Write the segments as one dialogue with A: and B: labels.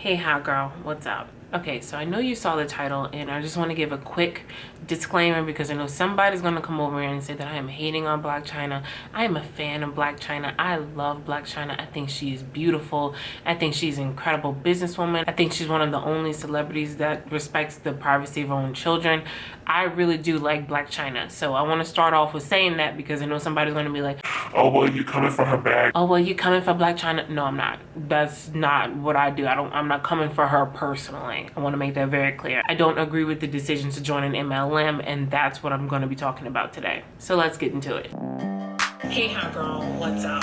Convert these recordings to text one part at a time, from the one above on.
A: Hey hot girl, what's up? Okay, so I know you saw the title and I just want to give a quick disclaimer because I know somebody's going to come over here and say that I am hating on Blac Chyna. I am a fan of Blac Chyna. I love Blac Chyna. I think she's beautiful. I think she's an incredible businesswoman. I think she's one of the only celebrities that respects the privacy of her own children. I really do like Blac Chyna. So I want to start off with saying that because I know somebody's going to be like, oh, well, you coming for her bag. Oh, well, you coming for Blac Chyna? No, I'm not. That's not what I do. I'm not coming for her personally. I want to make that very clear. I don't agree with the decision to join an MLM, and that's what I'm going to be talking about today. So let's get into it. Hey, hot girl, what's up?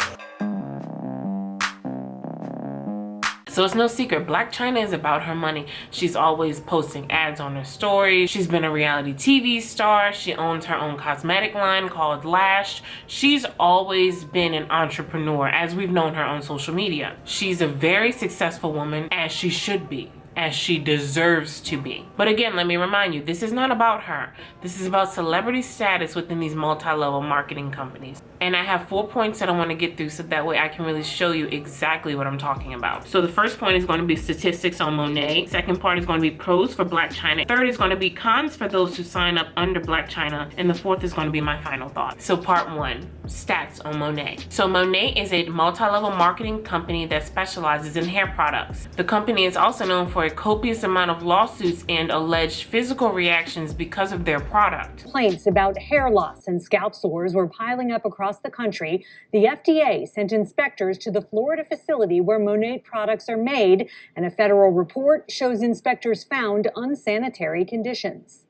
A: So it's no secret, Blac Chyna is about her money. She's always posting ads on her stories. She's been a reality TV star. She owns her own cosmetic line called Lash. She's always been an entrepreneur, as we've known her on social media. She's a very successful woman, as she should be, as she deserves to be. But again, let me remind you, this is not about her. This is about celebrity status within these multi-level marketing companies. And I have 4 points that I want to get through so that way I can really show you exactly what I'm talking about. So the first point is going to be statistics on MONAT. Second part is going to be pros for Blac Chyna. Third is going to be cons for those who sign up under Blac Chyna. And the fourth is going to be my final thought. So part one, stats on MONAT. So MONAT is a multi-level marketing company that specializes in hair products. The company is also known for a copious amount of lawsuits and alleged physical reactions because of their product.
B: Complaints about hair loss and scalp sores were piling up across the country. The FDA sent inspectors to the Florida facility where MONAT products are made, and a federal report shows inspectors found unsanitary conditions.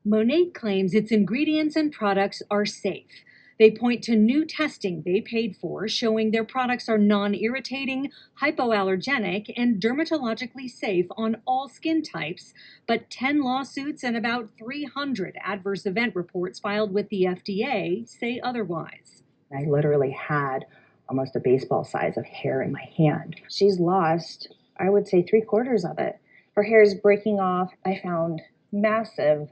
B: MONAT claims its ingredients and products are safe. They point to new testing they paid for, showing their products are non-irritating, hypoallergenic, and dermatologically safe on all skin types, but 10 lawsuits and about 300 adverse event reports filed with the FDA say otherwise.
C: I literally had almost a baseball size of hair in my hand. She's lost, I would say, 3/4 of it. Her hair is breaking off. I found massive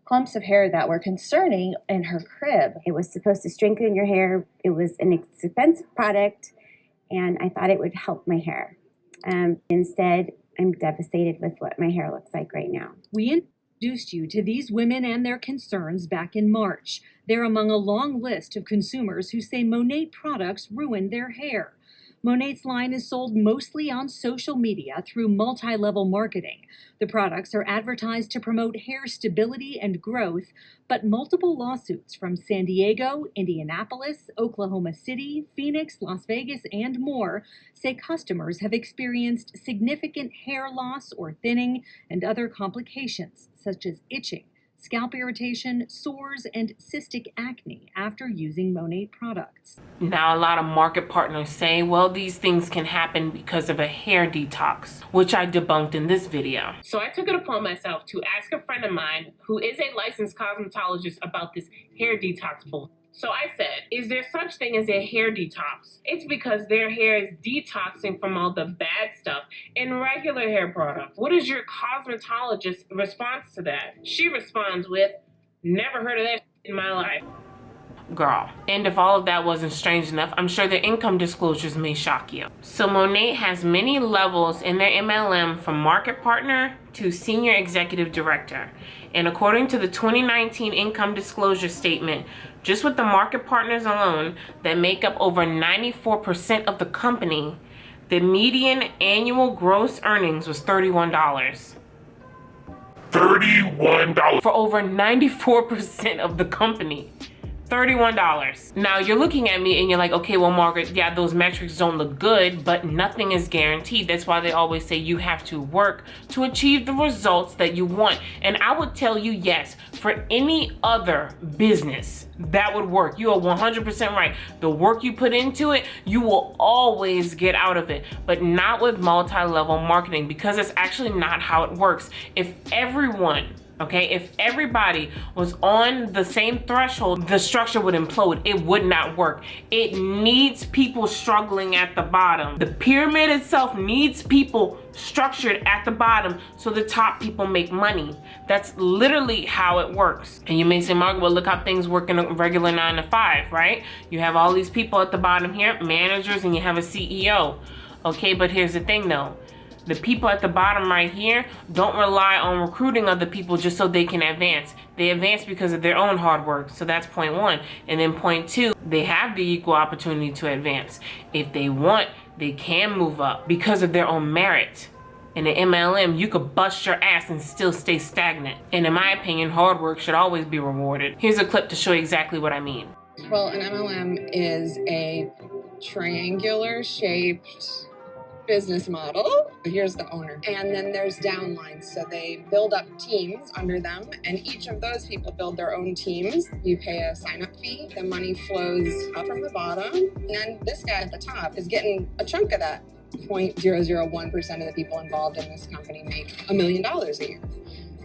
C: clumps of hair that were concerning in her crib.
D: It was supposed to strengthen your hair. It was an expensive product, and I thought it would help my hair. Instead, I'm devastated with what my hair looks like right now.
B: We introduced you to these women and their concerns back in March. They're among a long list of consumers who say MONAT products ruined their hair. MONAT's line is sold mostly on social media through multi-level marketing. The products are advertised to promote hair stability and growth, but multiple lawsuits from San Diego, Indianapolis, Oklahoma City, Phoenix, Las Vegas, and more say customers have experienced significant hair loss or thinning and other complications such as itching, scalp irritation, sores, and cystic acne after using MONAT products.
A: Now, a lot of market partners say, well, these things can happen because of a hair detox, which I debunked in this video. So I took it upon myself to ask a friend of mine who is a licensed cosmetologist about this hair detox bull. So I said, is there such thing as a hair detox? It's because their hair is detoxing from all the bad stuff in regular hair products. What is your cosmetologist's response to that? She responds with, never heard of that in my life. Girl. And if all of that wasn't strange enough, I'm sure their income disclosures may shock you. So MONAT has many levels in their MLM, from market partner to senior executive director. And according to the 2019 income disclosure statement, just with the market partners alone that make up over 94% of the company, the median annual gross earnings was $31. $31 for over 94% of the company. $31. Now you're looking at me and you're like, okay, well, Margaret, yeah, those metrics don't look good, but nothing is guaranteed. That's why they always say you have to work to achieve the results that you want. And I would tell you, yes, for any other business, that would work. You are 100% right. The work you put into it, you will always get out of it, but not with multi-level marketing, because it's actually not how it works. If everyone, okay, if everybody was on the same threshold, the structure would implode. It would not work. It needs people struggling at the bottom. The pyramid itself needs people structured at the bottom so the top people make money. That's literally how it works. And you may say, Margaret, well, look how things work in a regular 9 to 5, right? You have all these people at the bottom here, managers, and you have a CEO. Okay, but here's the thing though. The people at the bottom right here don't rely on recruiting other people just so they can advance. They advance because of their own hard work. So that's point one. And then point two, they have the equal opportunity to advance. If they want, they can move up because of their own merit. In an MLM, you could bust your ass and still stay stagnant. And in my opinion, hard work should always be rewarded. Here's a clip to show you exactly what I mean.
E: Well, an MLM is a triangular shaped business model. Here's the owner. And then there's downlines. So they build up teams under them, and each of those people build their own teams. You pay a sign-up fee. The money flows up from the bottom. And then this guy at the top is getting a chunk of that. 0.001% of the people involved in this company make $1 million a year.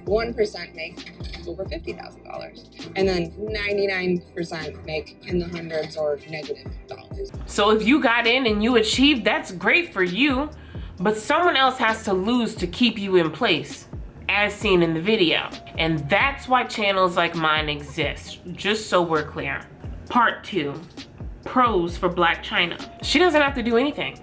E: 1% make over $50,000. And then 99% make in the hundreds or negative dollars.
A: So if you got in and you achieved, that's great for you, but someone else has to lose to keep you in place, as seen in the video. And that's why channels like mine exist, just so we're clear. Part 2, pros for Blac Chyna. She doesn't have to do anything.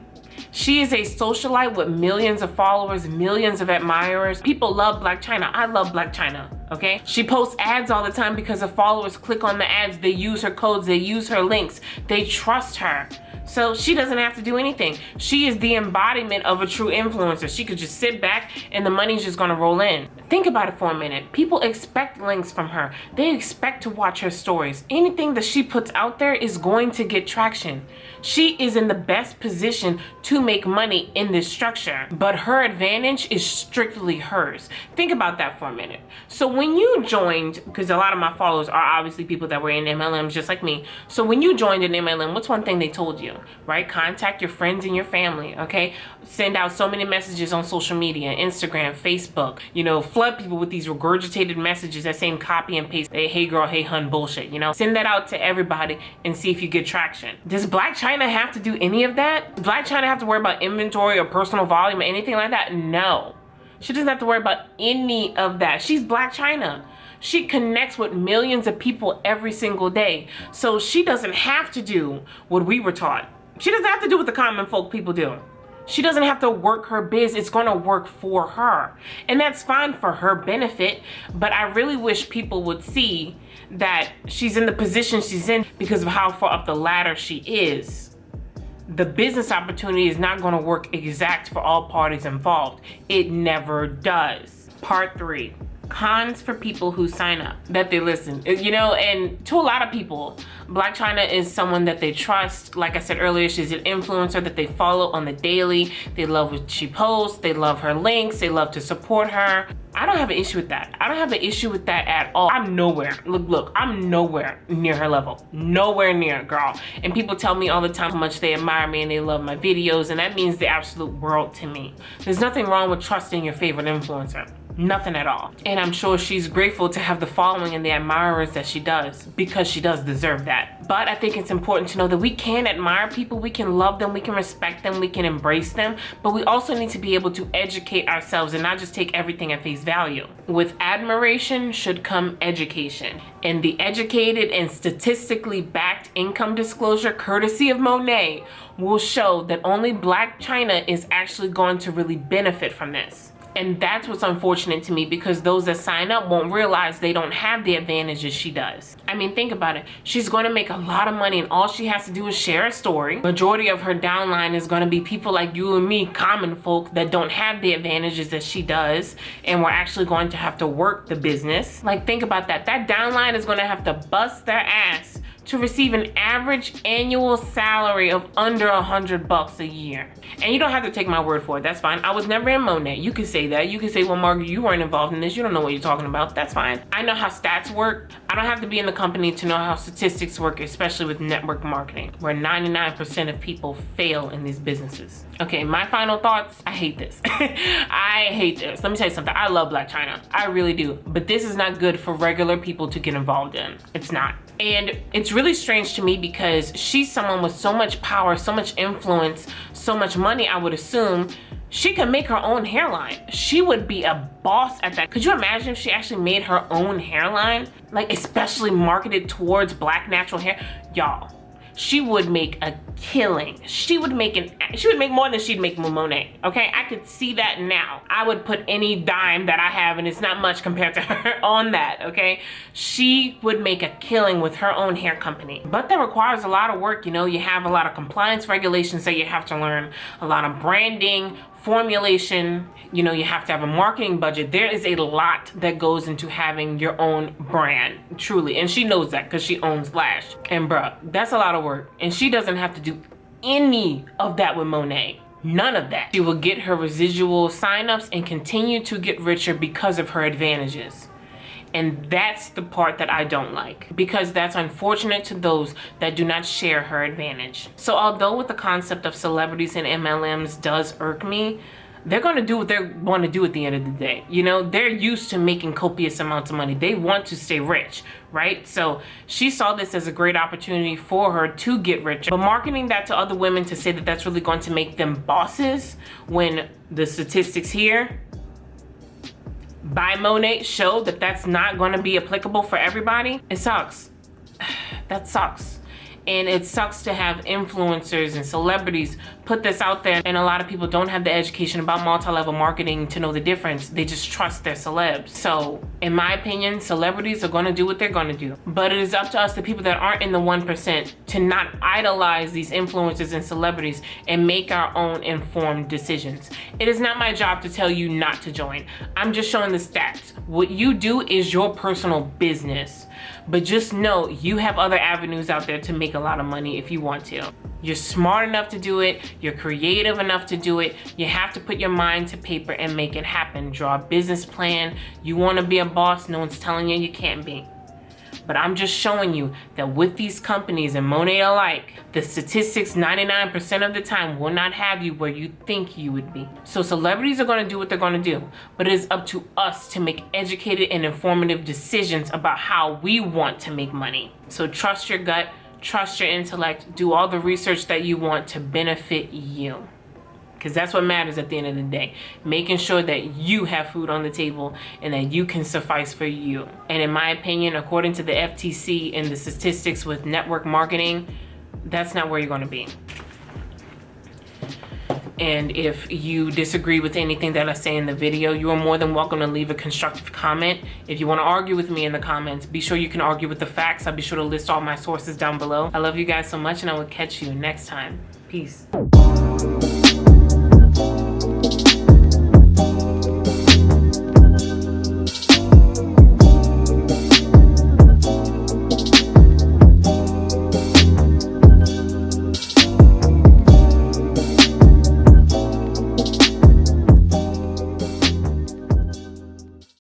A: She is a socialite with millions of followers, millions of admirers. People love Blac Chyna. I love Blac Chyna, okay? She posts ads all the time because her followers click on the ads. They use her codes, they use her links. They trust her. So she doesn't have to do anything. She is the embodiment of a true influencer. She could just sit back and the money's just gonna roll in. Think about it for a minute. People expect links from her. They expect to watch her stories. Anything that she puts out there is going to get traction. She is in the best position to make money in this structure, but her advantage is strictly hers. Think about that for a minute. So when you joined, because a lot of my followers are obviously people that were in MLMs just like me. So when you joined an MLM, what's one thing they told you, right? Contact your friends and your family, okay? Send out so many messages on social media, Instagram, Facebook, you know, flood people with these regurgitated messages, that same copy and paste, hey girl, hey hun bullshit, you know? Send that out to everybody and see if you get traction. Does Blac Chyna have to do any of that? Does Blac Chyna have to worry about inventory or personal volume or anything like that? No. She doesn't have to worry about any of that. She's Blac Chyna. She connects with millions of people every single day. So she doesn't have to do what we were taught. She doesn't have to do what the common folk people do. She doesn't have to work her biz. It's gonna work for her. And that's fine for her benefit, but I really wish people would see that she's in the position she's in because of how far up the ladder she is. The business opportunity is not gonna work exact for all parties involved. It never does. Part 3. Cons for people who sign up, that they listen. You know, and to a lot of people, Blac Chyna is someone that they trust. Like I said earlier, she's an influencer that they follow on the daily. They love what she posts. They love her links. They love to support her. I don't have an issue with that. I don't have an issue with that at all. I'm nowhere. Look, I'm nowhere near her level. Nowhere near, girl. And people tell me all the time how much they admire me and they love my videos, and that means the absolute world to me. There's nothing wrong with trusting your favorite influencer. Nothing at all. And I'm sure she's grateful to have the following and the admirers that she does, because she does deserve that. But I think it's important to know that we can admire people, we can love them, we can respect them, we can embrace them, but we also need to be able to educate ourselves and not just take everything at face value. With admiration should come education. And the educated and statistically backed income disclosure courtesy of MONAT will show that only Blac Chyna is actually going to really benefit from this. And that's what's unfortunate to me, because those that sign up won't realize they don't have the advantages she does. I mean, think about it. She's going to make a lot of money and all she has to do is share a story. Majority of her downline is going to be people like you and me, common folk that don't have the advantages that she does, and we're actually going to have to work the business. Like, think about that. That downline is going to have to bust their ass to receive an average annual salary of under $100 a year. And you don't have to take my word for it, that's fine. I was never in MONAT. You can say that. You can say, well, Margaret, you weren't involved in this. You don't know what you're talking about. That's fine. I know how stats work. I don't have to be in the company to know how statistics work, especially with network marketing, where 99% of people fail in these businesses. Okay, my final thoughts, I hate this. I hate this. Let me tell you something. I love Blac Chyna. I really do. But this is not good for regular people to get involved in. It's not. And it's really strange to me because she's someone with so much power, so much influence, so much money, I would assume. She could make her own hairline. She would be a boss at that. Could you imagine if she actually made her own hairline? Like, especially marketed towards black natural hair? Y'all, she would make a killing. She would make more than she'd make with Monet, okay? I could see that now. I would put any dime that I have, and it's not much compared to her, on that, okay? She would make a killing with her own hair company. But that requires a lot of work, you know? You have a lot of compliance regulations that you have to learn, a lot of branding, formulation, you know, you have to have a marketing budget. There is a lot that goes into having your own brand, truly. And she knows that because she owns Lash. And bruh, that's a lot of work. And she doesn't have to do any of that with Monet. None of that. She will get her residual signups and continue to get richer because of her advantages. And that's the part that I don't like, because that's unfortunate to those that do not share her advantage. So although with the concept of celebrities and MLMs does irk me, they're gonna do what they want to do at the end of the day. You know, they're used to making copious amounts of money. They want to stay rich, right? So she saw this as a great opportunity for her to get richer. But marketing that to other women to say that that's really going to make them bosses, when the statistics here by Monet show that that's not going to be applicable for everybody, it sucks. That sucks. And it sucks to have influencers and celebrities put this out there, and a lot of people don't have the education about multi-level marketing to know the difference. They just trust their celebs. So in my opinion, celebrities are going to do what they're going to do, but it is up to us, the people that aren't in the 1%, to not idolize these influencers and celebrities and make our own informed decisions. It is not my job to tell you not to join. I'm just showing the stats. What you do is your personal business, but just know you have other avenues out there to make a lot of money if you want to. You're smart enough to do it. You're creative enough to do it. You have to put your mind to paper and make it happen. Draw a business plan. You want to be a boss, no one's telling you you can't be. But I'm just showing you that with these companies and Monet alike, the statistics 99% of the time will not have you where you think you would be. So celebrities are going to do what they're going to do, but it is up to us to make educated and informative decisions about how we want to make money. So trust your gut, trust your intellect, do all the research that you want to benefit you. Because that's what matters at the end of the day. Making sure that you have food on the table and that you can suffice for you. And in my opinion, according to the FTC and the statistics with network marketing, that's not where you're going to be. And if you disagree with anything that I say in the video, you are more than welcome to leave a constructive comment. If you want to argue with me in the comments, be sure you can argue with the facts. I'll be sure to list all my sources down below. I love you guys so much, and I will catch you next time. Peace.